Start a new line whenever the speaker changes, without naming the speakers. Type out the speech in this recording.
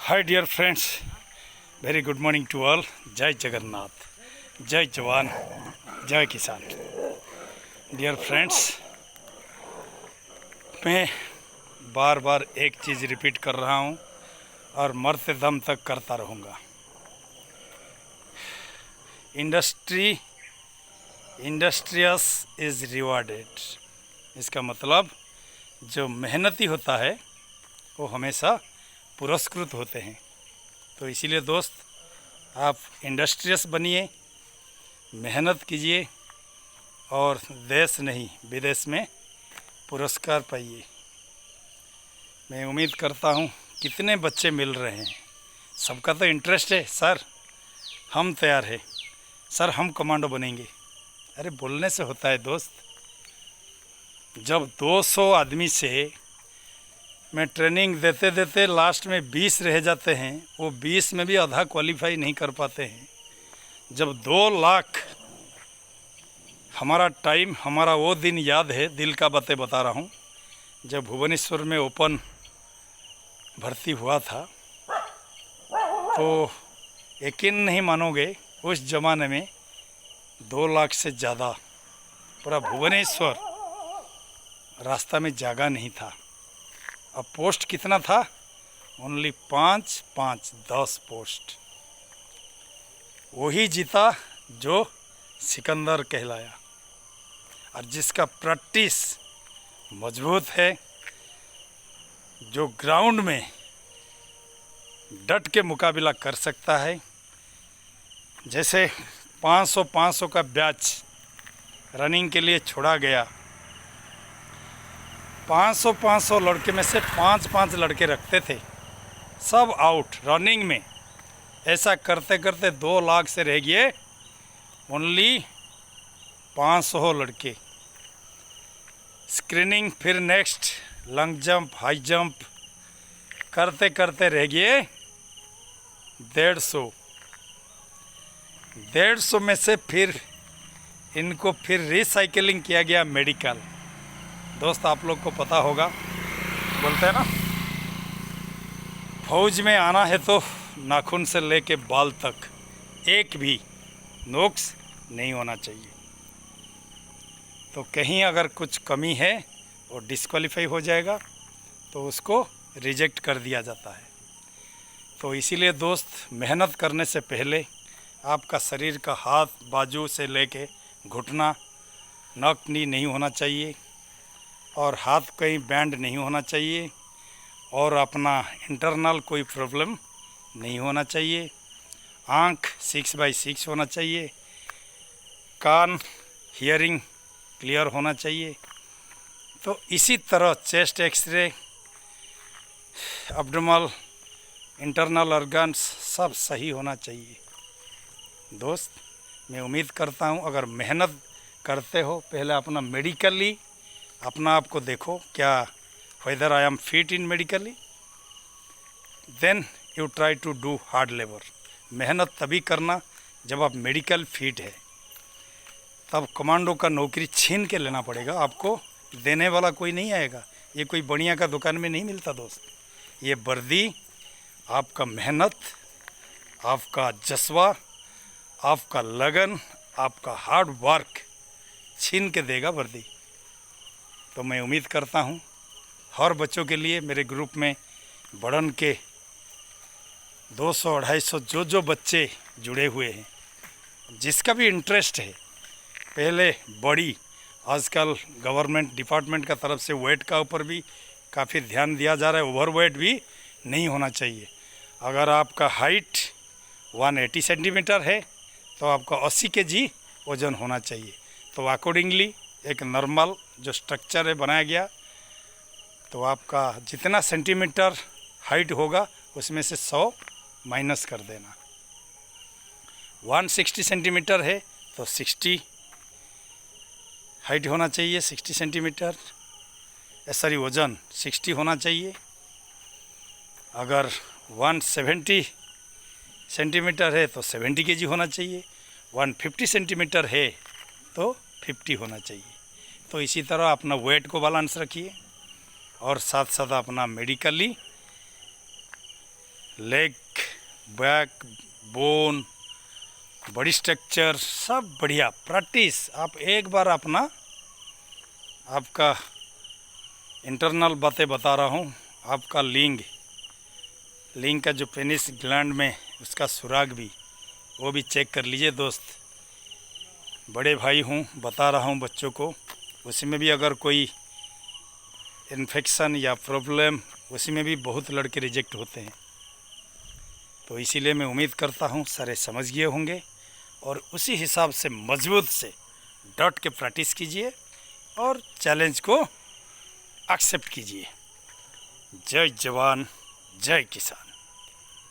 Hi dear friends, very good morning to all. जय जगन्नाथ, जय जवान, जय किसान। डियर फ्रेंड्स, मैं बार बार एक चीज़ रिपीट कर रहा हूँ और मरते दम तक करता रहूँगा। Industrious is rewarded. इसका मतलब जो मेहनती होता है वो हमेशा पुरस्कृत होते हैं। तो इसीलिए दोस्त, आप इंडस्ट्रियस बनिए, मेहनत कीजिए और देश नहीं विदेश में पुरस्कार पाइए। मैं उम्मीद करता हूँ कितने बच्चे मिल रहे हैं, सबका तो इंटरेस्ट है। सर हम तैयार हैं, सर हम कमांडो बनेंगे। अरे बोलने से होता है दोस्त। जब 200 आदमी से मैं ट्रेनिंग देते देते लास्ट में 20 रह जाते हैं, वो 20 में भी आधा क्वालिफाई नहीं कर पाते हैं। जब 2 लाख हमारा टाइम, हमारा वो दिन याद है, दिल का बातें बता रहा हूँ। जब भुवनेश्वर में ओपन भर्ती हुआ था तो यकीन नहीं मानोगे, उस ज़माने में 2 लाख से ज़्यादा पूरा भुवनेश्वर रास्ता में जगह नहीं था। अब पोस्ट कितना था? Only 10 post. वही जीता जो सिकंदर कहलाया। और जिसका प्रैक्टिस मजबूत है, जो ग्राउंड में डट के मुकाबला कर सकता है। जैसे 500 का बैच रनिंग के लिए छोड़ा गया, 500 लड़के में से 5 लड़के रखते थे, सब आउट रनिंग में। ऐसा करते करते 2 लाख से रह गए ओनली 500 लड़के। स्क्रीनिंग, फिर next long jump, high jump करते करते रह गए 150 में से फिर इनको फिर रिसाइकलिंग किया गया मेडिकल। दोस्त आप लोग को पता होगा, बोलते हैं ना, फौज में आना है तो नाखून से लेके बाल तक एक भी नुक्स नहीं होना चाहिए। तो कहीं अगर कुछ कमी है और डिस्क्वालीफाई हो जाएगा तो उसको रिजेक्ट कर दिया जाता है। तो इसीलिए दोस्त, मेहनत करने से पहले आपका शरीर का हाथ, बाजू से लेके घुटना, नक नी नहीं होना चाहिए और हाथ कहीं बैंड नहीं होना चाहिए और अपना इंटरनल कोई प्रॉब्लम नहीं होना चाहिए। आँख 6/6 होना चाहिए, कान हियरिंग क्लियर होना चाहिए। तो इसी तरह chest X ray, abdominal, internal organs सब सही होना चाहिए। दोस्त मैं उम्मीद करता हूँ अगर मेहनत करते हो, पहले अपना मेडिकली अपना आप को देखो, क्या whether I am fit in medically, then you try to do hard labour. मेहनत तभी करना जब आप मेडिकल फिट है, तब कमांडो का नौकरी छीन के लेना पड़ेगा। आपको देने वाला कोई नहीं आएगा। ये कोई बढ़िया का दुकान में नहीं मिलता दोस्त। ये वर्दी आपका मेहनत, आपका जज्बा, आपका लगन, आपका हार्ड वर्क छीन के देगा वर्दी। तो मैं उम्मीद करता हूँ हर बच्चों के लिए मेरे ग्रुप में बढ़न के 200-250 जो बच्चे जुड़े हुए हैं, जिसका भी इंटरेस्ट है, पहले बड़ी, आजकल गवर्नमेंट डिपार्टमेंट का तरफ से वेट का ऊपर भी काफ़ी ध्यान दिया जा रहा है। ओवर वेट भी नहीं होना चाहिए। अगर आपका हाइट 180 सेंटीमीटर है तो आपका 80 kg वज़न होना चाहिए। तो अकॉर्डिंगली एक नॉर्मल जो स्ट्रक्चर है बनाया गया, तो आपका जितना सेंटीमीटर हाइट होगा उसमें से 100 माइनस कर देना। 160 सेंटीमीटर है तो 60 हाइट होना चाहिए, 60 सेंटीमीटर, सॉरी वज़न 60 होना चाहिए। अगर 170 सेंटीमीटर है तो 70 kg होना चाहिए, 150 सेंटीमीटर है तो 50 होना चाहिए। तो इसी तरह अपना वेट को बैलेंस रखिए और साथ साथ अपना medically leg, back, bone, body structure सब बढ़िया। प्रैक्टिस आप एक बार अपना, आपका इंटरनल बातें बता रहा हूँ, आपका लिंग का जो पेनिस ग्लैंड में उसका सुराग भी, वो भी चेक कर लीजिए दोस्त। बड़े भाई हूँ, बता रहा हूँ बच्चों को। उसी में भी अगर कोई इन्फेक्शन या प्रॉब्लम, उसी में भी बहुत लड़के रिजेक्ट होते हैं। तो इसीलिए मैं उम्मीद करता हूँ सारे समझ गए होंगे और उसी हिसाब से मजबूत से डट के प्रैक्टिस कीजिए और चैलेंज को एक्सेप्ट कीजिए। जय जवान, जय किसान।